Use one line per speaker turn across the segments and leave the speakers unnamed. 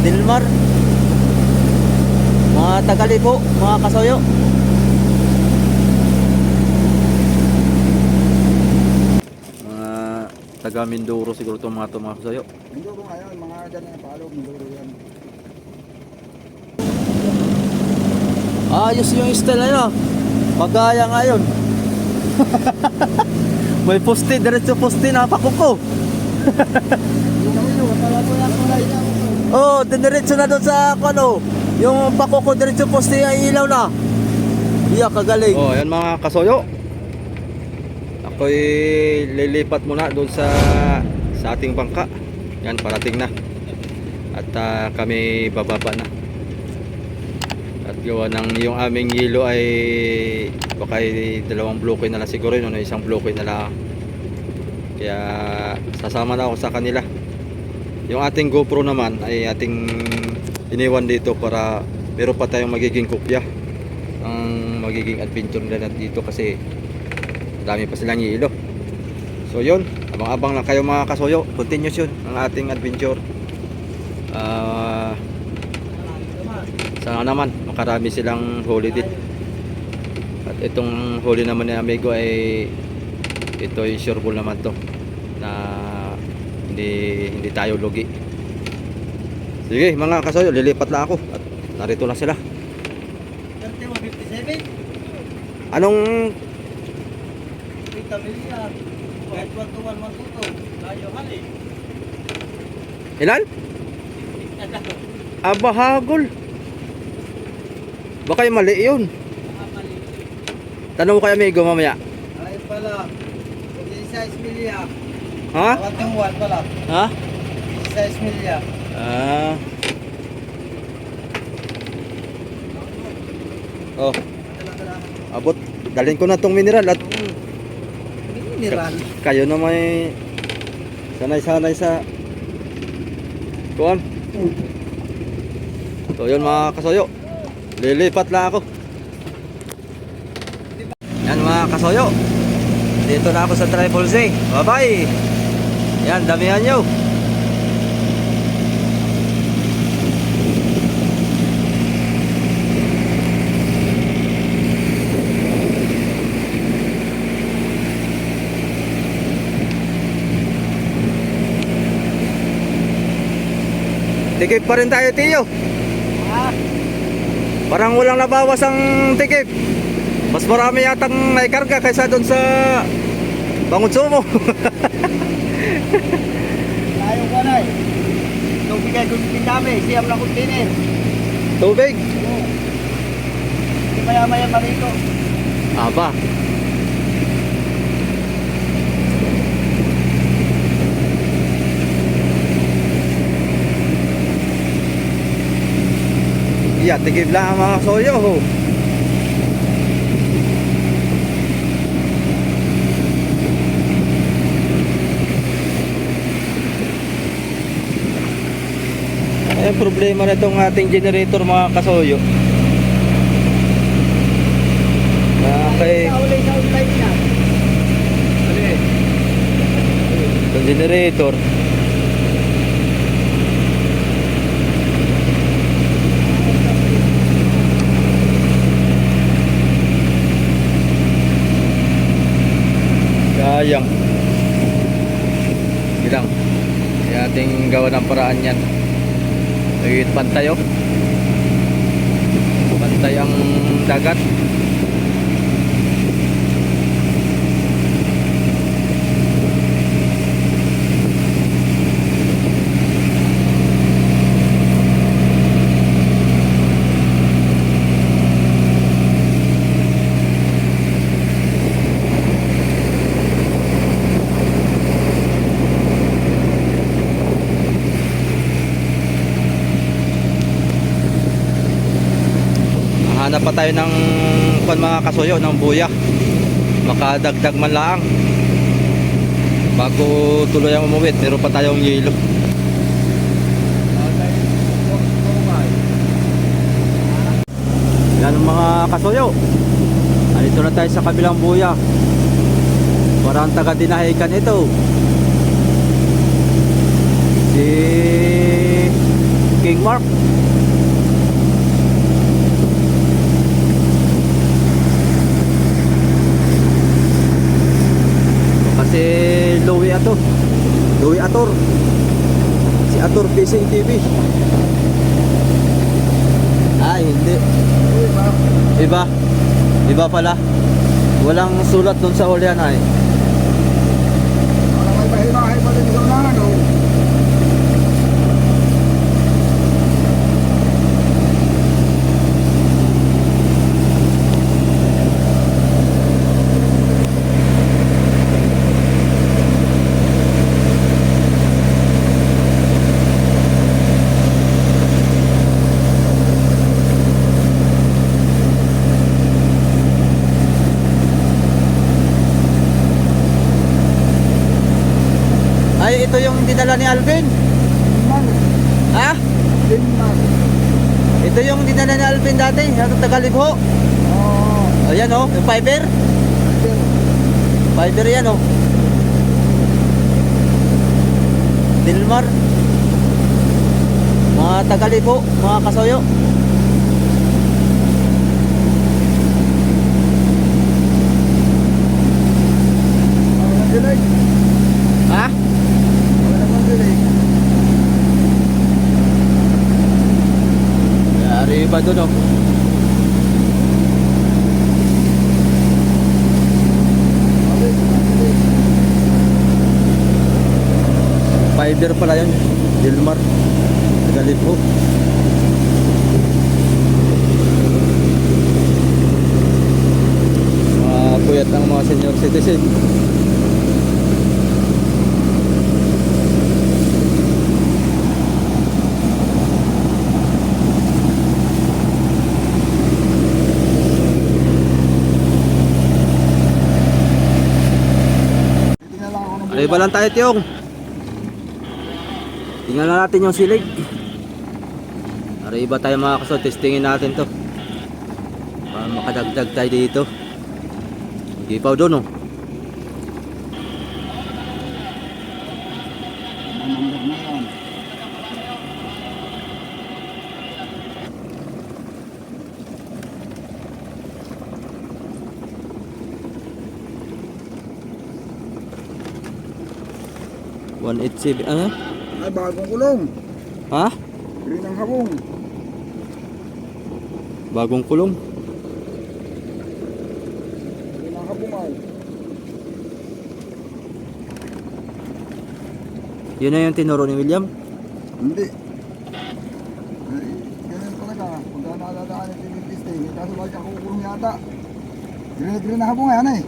Dilmar, mga Tagalibo, mga Kasoyo. Mga taga Mindoro siguro itong mga Kasoyo.
Mindoro ngayon, mga dyan na palo, Mindoro yan.
Ayos yung style na yun. Pagaya ngayon. May poste, diretso poste na pakuko.
Yung namin yun, pala po yung kulay niya.
Oh, diretso na doon sa ano, yung pakuko diretso poste ay ilaw na. Iya, kagaling. Oh, ayan mga Kasoyo. Ako'y lilipat muna doon sa ating bangka. Yan, parating na. At kami bababa na. At gawa ng yung aming yelo ay baka ay 2 bloke na lang siguro yun, isang bloke na lang. Kaya sasama na ako sa kanila. Yung ating GoPro naman ay ating iniwan dito para meron pa tayong magiging kopya ang magiging adventure nila dito kasi dami pa silang yelo. So yun, abang-abang lang kayo mga Kasoyo. Continuous yun ang ating adventure. Sana naman makarami silang huli din. At itong huli naman ni amigo ay ito ay sureball naman to na hindi tayo lugi. Sige mga Kasoyo, lilipat lang ako at narito na sila.
3157?
Anong
Kita miliar. Kahit 121 tayo hali.
ilan? Abahagol. Baka yung mali yun. Tanong ko kay amigo mamaya.
Ay pala, 16 miliar.
Ha?
121 pala.
Ha?
16 miliar.
Oh. Abot. Dalhin ko na tong mineral at
Mineral.
kayo na may sanay-sanay sa kuwan. So yun mga Kasoyo, lilipat lang ako. Yan mga Kasoyo, dito na ako sa Tribal Sea. Bye bye. Yan, damihan nyo. Tikip pa rin tayo, Tiyo. Parang walang nabawas ang tikip. Mas marami yatang naikarga kaysa doon sa Bangunsumo.
Tayo ko na eh. Nung bigay ko yung dami, siyam lang kong tinin.
Tubig.
Hindi maya-maya marito.
Aba. Iya, tigib lang ang mga Kasoyo. Ho. Ay, problema na itong ating generator mga Kasoyo. Okay.
Naulay sa online niya.
Itong generator. Sayang. Bilang. Kaya ating gawa ng paraan yan. Nagigit pantay oh. Pantay ang dagat. Hanap pa tayo ng mga Kasoyo ng buya, makadagdag man lang bago tuloy ang umuwi. Meron pa tayong yelo. Yan mga Kasoyo, andito na tayo sa kabilang buya. Parang taga dinahikan ito. Si King Denmark. Kasi Louie Ator. Louie Ator. Si Ator Fishing TV. Ay, hindi. Iba. Iba pala. Walang sulat dun sa ulian ay.
Para may pahimahay pa din doon na ano.
Ay, ito yung dinala ni Alvin.
Man,
Ha?
din man.
Ito yung dinala ni Alvin dati. Ano, Tagalibho.
Oo.
Ayan oh, yung fiber. Fiber yan oh. Dilmar. Mga Tagalibho, mga kasoyo.
Wala nang delay.
Ha?
Wala nang delay.
Yari ba doon oh. Fiber pala yun. Dilmar. Tagalibho. Mga puyat ng mga senior citizen.
Tingnan lang ako ng
Arriba lang tayo, Tiyong. Tingnan na natin yung silig. Arriba tayo mga kaso. Testingin natin to. Para makadagdag tayo dito. Hindi pa doon oh.
number na yan.
Ano?
Ay, bagong kulong.
Ha?
Green ang habong.
Bagong kulong.
Green ang habong ay.
Yun na yung tinuro ni William.
Hindi. Ay, ganun talaga. Kung saan nakadadaan yung tinitesting, kaso balik ako kukulong yata. Green na habong yan eh.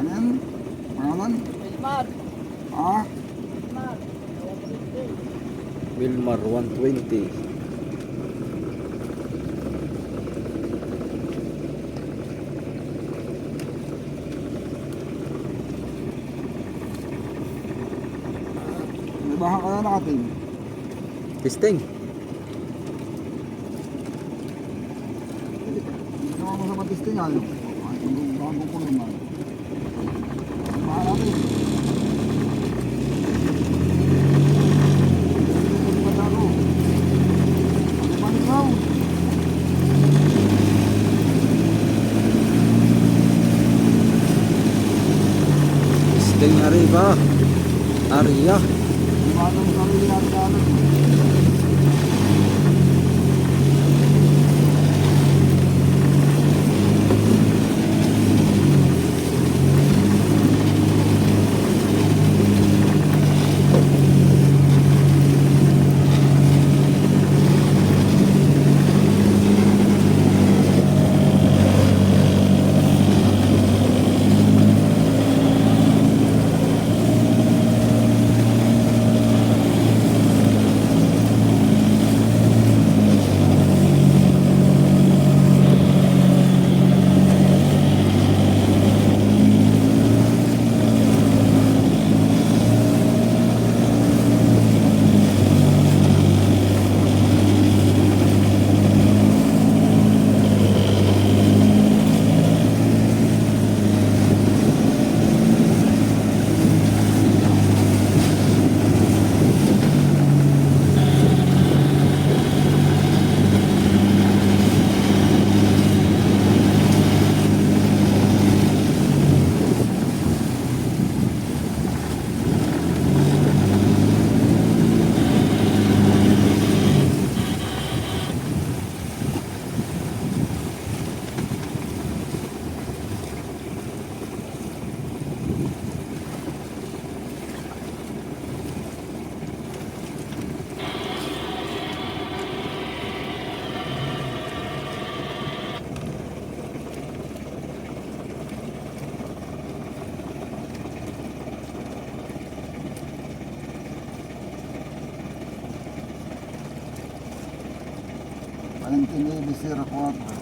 Ano yan? Pangalan? Ah?
Wilmar 120.
May baha kaya natin.
Testing.
Ginawa mo sa patisting ay. Ay, kung bago ko naman. Ang baha natin.
Arriba. Aria.
Di ba itong sarili natin na ano? Valentín Becerra 4.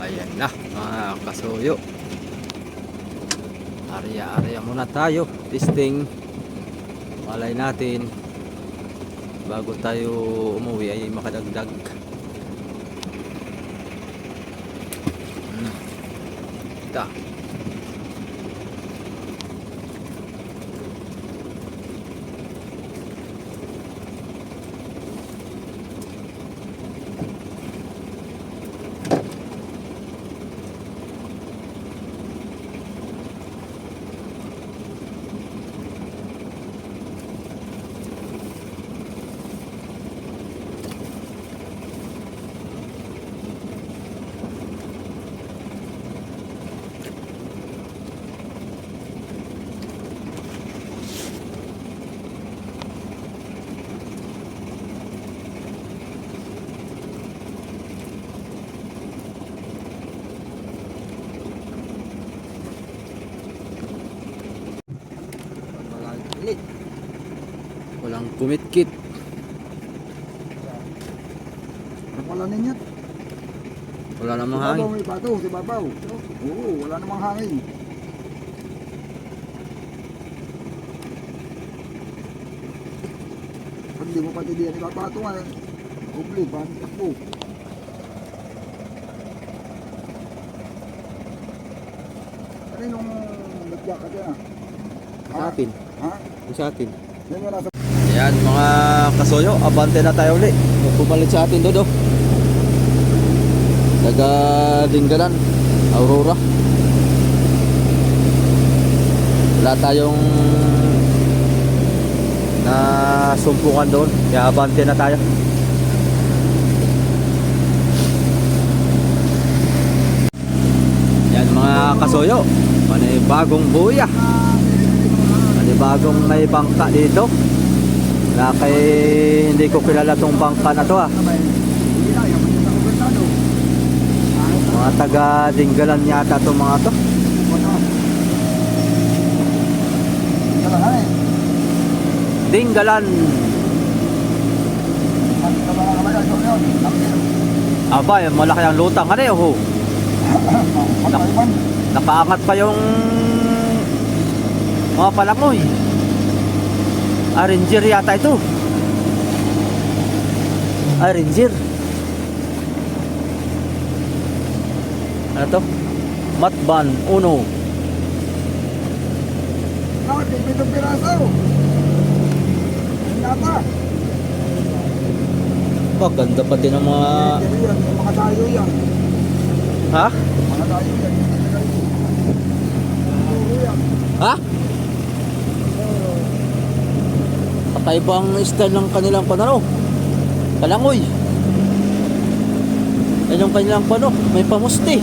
Ayan na mga kasuyo. Area muna tayo. Testing. Malay natin bago tayo umuwi ay makadagdag. Ito. Walang kumitkit.
Ano pala ninyo?
Wala namang
Sa
hangin.
babaw, may bato, sa babaw. Oo, wala namang hangin. Pag di mo pati diyan ibabato nga, ubli, paano takbo? Ano yung nagyak ka dyan?
Sa atin.
Ha?
Sa atin.
Yan yung nasa...
Ayan mga kasuyo, abante na tayo ulit. Pumalit sa atin dodo. Taga Dinggalan, Aurora. Wala tayong nasumpungan doon. Kaya abante na tayo. Yan mga kasuyo, bagong buya. Bagong may bangka dito. Na kay hindi ko kilala tong bangka na to ah. Mga taga Dinggalan yata to mga to. Dinggalan. Aba, yung malaki ang lutang ano eh. Oh. Nakaangat pa yung mga palangoy. Ranger yata ito. Ranger. Ano to? Matban Uno.
Bakit? 7 piraso. Yata.
Ganda pati ng mga...
Yan, yung mga tayo yan.
Ha?
Mga tayo yan. Puro yan.
Ha? Kakaiba ang style ng kanilang panano. Kalangoy. Yan yung kanilang pano. May pamusti.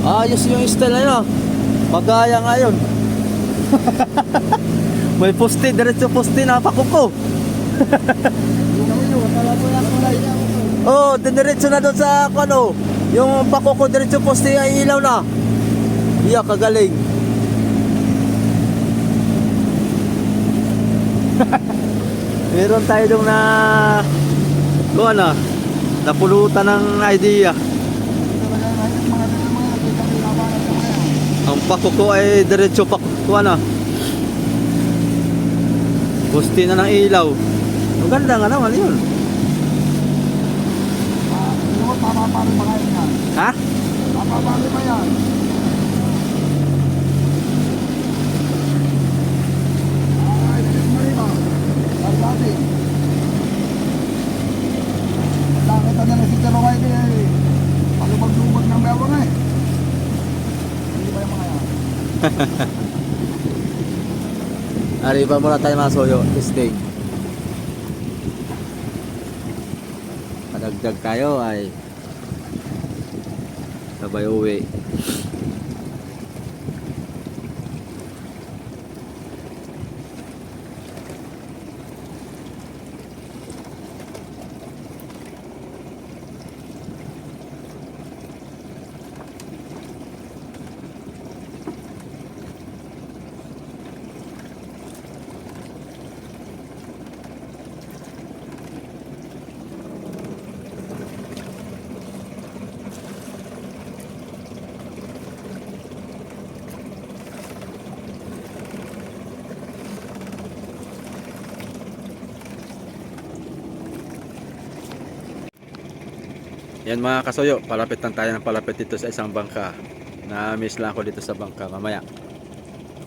Ayos yung style na yun ah. Magaya nga yun. May poste, diretso poste na pakuko. Oh, diretso na doon sa ano, yung pakuko diretso poste ay ilaw na. Iya, kagaling. Meron tayo dong na kuha na napulutan ng idea. Ang pakuko ay diretso pakuko na. Poste na ng ilaw. Ang ganda nga naman yun.
Mapapari pa ngayon yan.
Ha?
Mapapari pa yan. Ay, dilis mo rin ba? Pagdating. Nakita nila si Jalaway din eh. Palubag-lubag ng bewang eh. Hindi ba yung mga yan?
Arriba muna tayo mga soyo. Stay. Padagdag tayo ay sabay uwi. Yan mga kasoyo, palapit lang tayo ng palapit dito sa isang bangka. Na-miss lang ako dito sa bangka mamaya.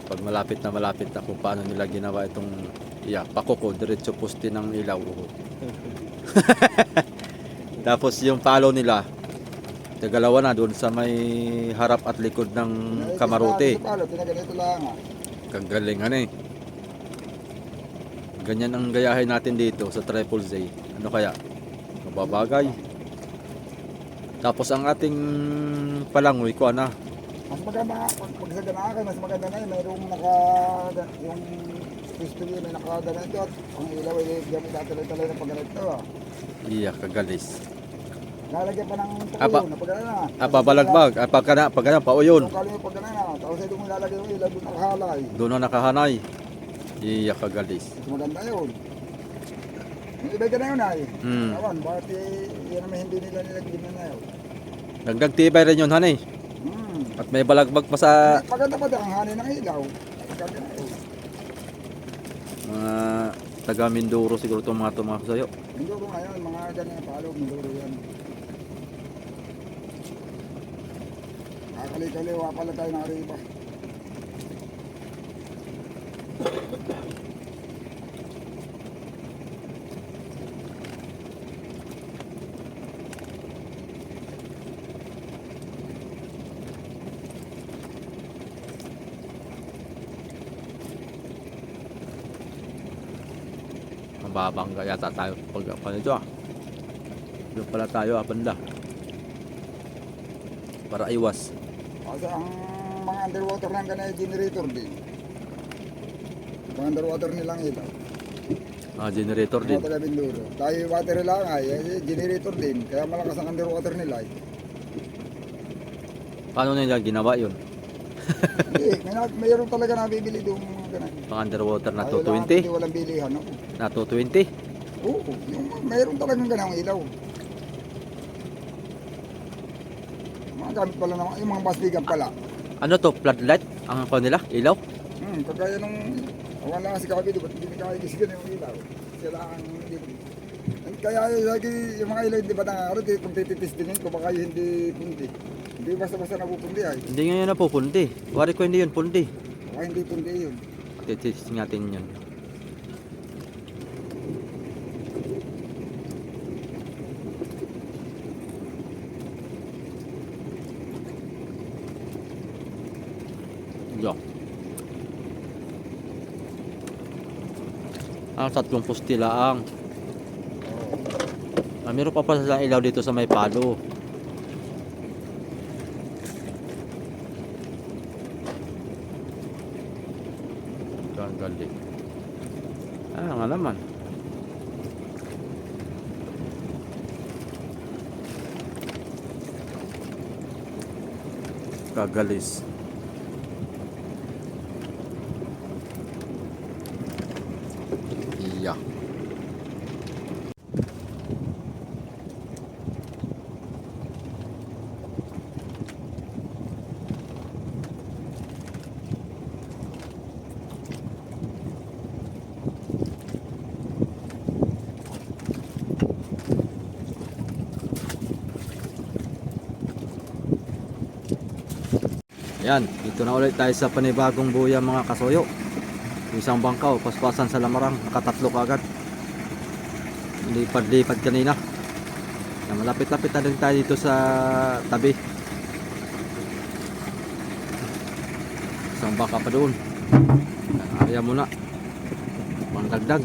Pag malapit na kung paano nila ginawa itong pakuko, diretso poste ng ilaw. Tapos yung palo nila, tagalawa na doon sa may harap at likod ng kamarote. Kagaling ano eh. Ganyan ang gayahin natin dito sa Triple Z. Ano kaya? Mababagay. Tapos ang ating palangoy ko ana.
Mas maganda pag sa ganaan mas maganda na yun. Mayroong yung pistol yun na nakagana ito at ang ilaw ay gamit natin ng pagganito.
Iya, kagalis.
Lalagyan pa ng pauyon na pagana na.
Pabalagbag. Pagana pauyon.
Kali mo pagana na. Tapos ay doon mo lalagyan yung ilaw doon nakahalay.
Doon na nakahanay. Iya, kagalis.
Mas maganda yun. Yung iba ka na yun ay.
Hmm.
Awan, bakit yan naman hindi nila nilagyan na yun.
Dagdag tibay rin yun, hanay. At may balagbag pa sa
Maganda pa ang hanin ng ilaw. Maganda na yun.
mga taga Mindoro siguro itong mga kasayo.
Mindoro ngayon, mga ganyan palo, Mindoro yan. Kakali-kaliwa pala tayo ng Arriba.
Mababangga yata tayo pag ano ito Doon pala tayo banda. Para iwas.
Kasi ang mga underwater ng ganay generator din. Mga underwater nilang ilaw.
Generator din.
Mga taga Mindoro. Tayo water lang ay generator din. Kaya malakas ang underwater nila.
Paano nila ginawa yun?
Hindi, mayroon talaga nabibili doon mga ganay.
Pang underwater na
Ayaw lang,
220?
hindi walang bilihan. No?
Na 220?
Oo, yung mayroon talagang ganang ilaw. Mga gamit pala naman, yung mga basbigan pala.
Ano to? Floodlight? Ang ako nila? Ilaw?
Kagaya nung wala si Kabi, ba't hindi kaya gisigan yung ilaw? Sila ang hindi. Kaya lagi yung mga ilaw hindi ba nangarot eh, kung tititistinin ko baka yung hindi pundi. Hindi basta-basta napupundi ay.
Hindi nga yun napupundi. Wari ko hindi yun pundi.
Baka hindi pundi yun.
Titisting natin yun. Yo. Tatlong poste lang. Meron pa pala silang ilaw dito sa may palo. Galing. Nga naman. Kagalis. Iya. Ayan, dito na ulit tayo sa panibagong buya mga kasuyo. Isang bangkaw, paspasan sa lamarang, nakatatlo kaagad. Lipad-lipad kanina. Malapit-lapit na din tayo dito sa tabi. Isang baka pa doon. Area muna. Pangdagdag.